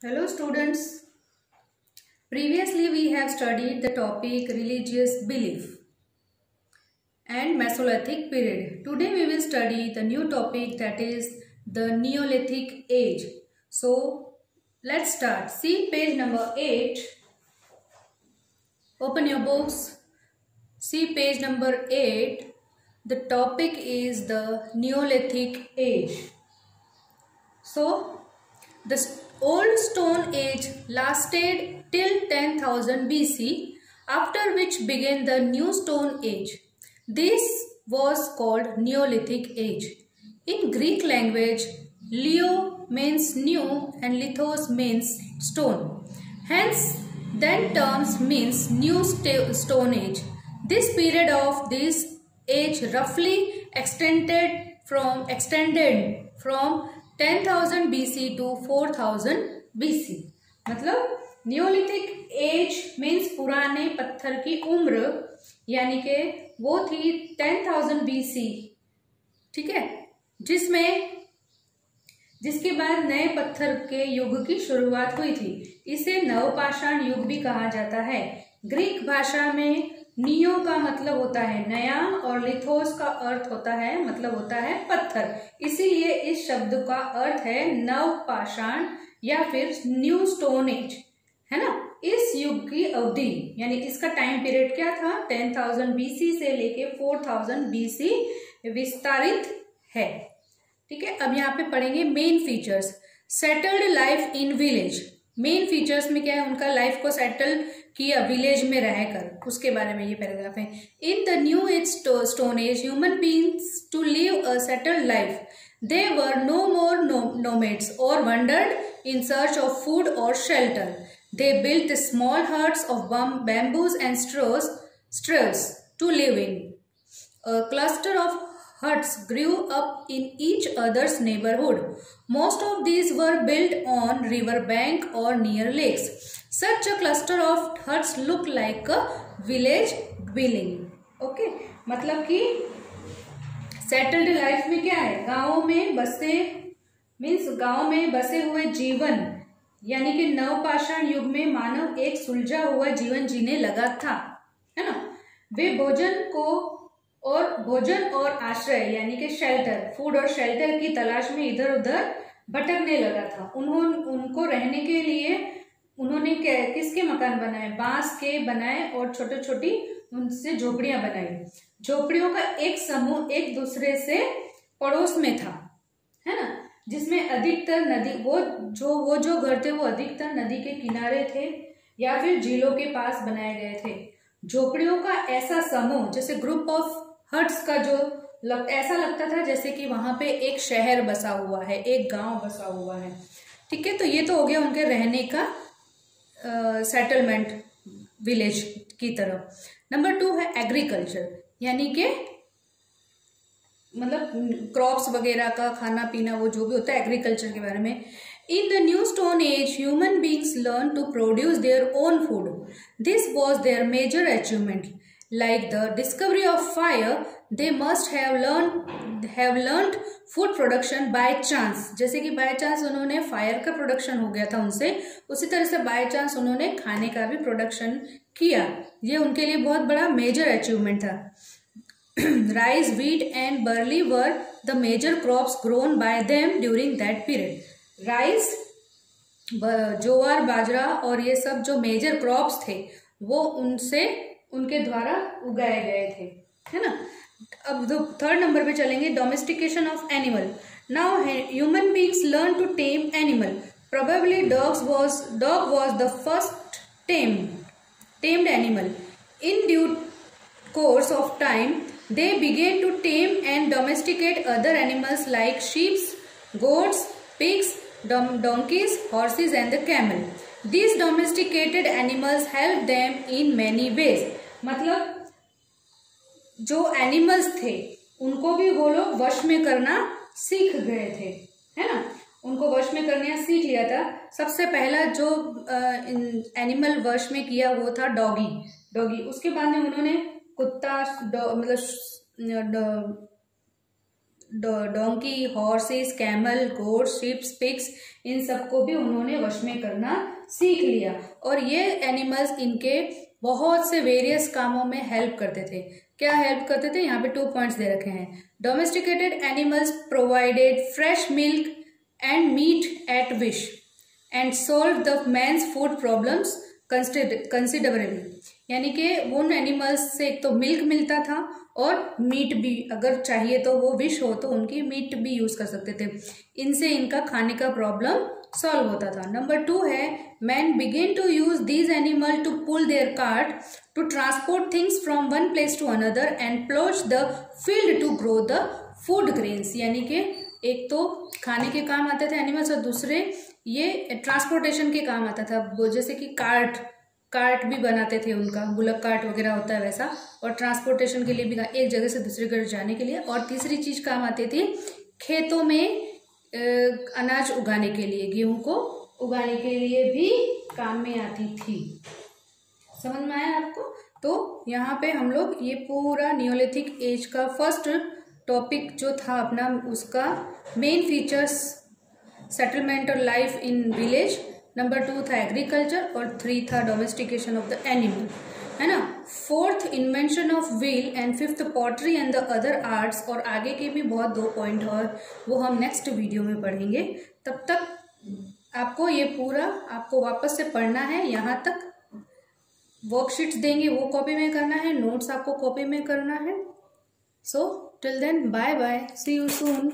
Hello students. Previously we have studied the topic religious belief and Mesolithic period. Today we will study the new topic, that is the Neolithic age. So let's start. See page number 8. Open your books. See page number 8. The topic is the Neolithic age. So the Old Stone Age lasted till 10,000 BC, after which began the New Stone Age. This was called Neolithic Age. In Greek language, Leo means new and lithos means stone. Hence, then terms means New Stone Age. This period of this age roughly extended from 10,000 BC to 4,000 BC. मतलब Neolithic as means पुराने पत्थर की उम्र, यानी कि वो थी 10,000 BC, ठीक है, जिसके बाद नए पत्थर के युग की शुरुआत हुई थी. इसे नवपाषाण युग भी कहा जाता है. ग्रीक भाषा में नियो का मतलब होता है नया और लिथोस का अर्थ होता है पत्थर. इसीलिए इस शब्द का अर्थ है नवपाषाण या फिर न्यू स्टोन एज, है ना. इस युग की अवधि यानी इसका टाइम पीरियड क्या था, 10,000 BC से लेके 4,000 BC विस्तारित है. ठीक है. अब यहाँ पे पढ़ेंगे main features. Settled life in village. Main features में क्या है, उनका लाइफ को सेटल किया विलेज में रहकर, उसके बारे में ये पैराग्राफ है. In the new age stone age human beings to live a settled life. They were no more nomads और wandered in search of food or shelter. They built small huts of bamboos and straws to live in. A cluster of huts grew up in each other's neighborhood. Most of these were built on river bank or near lakes. Such a cluster of huts look like a village dwelling. Okay, मतलब कि settled life में क्या है, गांव में बसे हुए जीवन, यानी कि नवपाषाण युग में मानव एक सुलझा हुआ जीवन जीने लगा था, है ना. वे भोजन और आश्रय यानी कि शेल्टर, फूड और शेल्टर की तलाश में इधर उधर भटकने लगा था. उनको रहने के लिए उन्होंने किसके मकान बनाए, बांस के बनाए और छोटी छोटी उनसे झोपड़ियां बनाई. झोपड़ियों का एक समूह एक दूसरे से पड़ोस में था, है ना, जिसमें अधिकतर नदी वो जो घर थे वो अधिकतर नदी के किनारे थे या फिर झीलों के पास बनाए गए थे. झोपड़ियों का ऐसा समूह, जैसे ग्रुप ऑफ हट्स का ऐसा लगता था जैसे कि वहां पे एक शहर बसा हुआ है, एक गांव बसा हुआ है. ठीक है. तो ये तो हो गया उनके रहने का सेटलमेंट विलेज की तरफ. नंबर 2 है एग्रीकल्चर, यानी कि मतलब क्रॉप्स वगैरह का खाना पीना, वो जो भी होता है एग्रीकल्चर के बारे में. In the new stone age human beings learn to produce their own food. This was their major achievement. Like the discovery of fire, they must have learned food production by chance. जैसे कि by chance उन्होंने fire का production हो गया था उनसे, उसी तरह से बाय चांस उन्होंने खाने का भी प्रोडक्शन किया. ये उनके लिए बहुत बड़ा मेजर अचीवमेंट था. Rice, wheat and barley were the major crops grown by them during that period. Rice, ज्वार, बाजरा और ये सब जो मेजर क्रॉप्स थे वो उनके द्वारा उगाए गए थे, है ना. अब 3rd नंबर पे चलेंगे, domestication of animal. Now human beings learn to tame animal. Probably dog was the first tamed animal. In due course of time they began to tame and domesticate other animals like sheep, goats, pigs, donkeys, horses and the camel. These domesticated animals helped them in many ways. मतलब जो animals थे उनको भी वो लोग वश में करना सीख गए थे, है ना. उनको वश में करना सीख लिया था. सबसे पहला जो एनिमल वश में किया वो था डॉगी. उसके बाद में उन्होंने कुत्ता, मतलब donkey, horses, camel, goats, sheeps, pigs, इन सबको भी उन्होंने वश में करना सीख लिया। और ये एनिमल्स इनके बहुत से वेरियस कामों में हेल्प करते थे। क्या हेल्प करते थे? यहाँ पे 2 पॉइंट्स दे रखे हैं। Domesticated animals provided fresh milk and meat at wish and solve the man's food problems considerably. यानी कि उन एनिमल्स से एक तो मिल्क मिलता था और मीट भी, अगर चाहिए तो वो विश हो तो उनकी मीट भी यूज़ कर सकते थे। इनसे इनका खाने का प्रॉब्लम सॉल्व होता था। नंबर 2 है, man began to use these animal to pull their cart to transport things from one place to another and plough the field to grow the food grains. यानी कि एक तो खाने के काम आते थे एनिमल्स और दूसरे ये ट्रांसपोर्टेशन के काम आता था। वो जैसे कि कार्ट भी बनाते थे, उनका बुलक कार्ट वगैरह होता है वैसा, और ट्रांसपोर्टेशन के लिए भी एक जगह से दूसरी जगह जाने के लिए। और तीसरी चीज काम आती थी खेतों में अनाज उगाने के लिए, गेहूं को उगाने के लिए भी काम में आती थी। समझ में आया आपको? तो यहाँ पे हम लोग ये पूरा नियोलिथिक एज का फर्स्ट टॉपिक जो था अपना, उसका मेन फीचर्स सेटलमेंट और लाइफ इन विलेज, नंबर 2 था एग्रीकल्चर और 3 था डोमेस्टिकेशन ऑफ द एनिमल, है ना। 4th invention of wheel and 5th pottery and the other arts. और आगे के भी बहुत 2 पॉइंट और वो हम नेक्स्ट वीडियो में पढ़ेंगे। तब तक आपको ये पूरा आपको वापस से पढ़ना है। यहाँ तक वर्कशीट्स देंगे वो कॉपी में करना है, नोट्स आपको कॉपी में करना है। So till then bye bye, see you soon.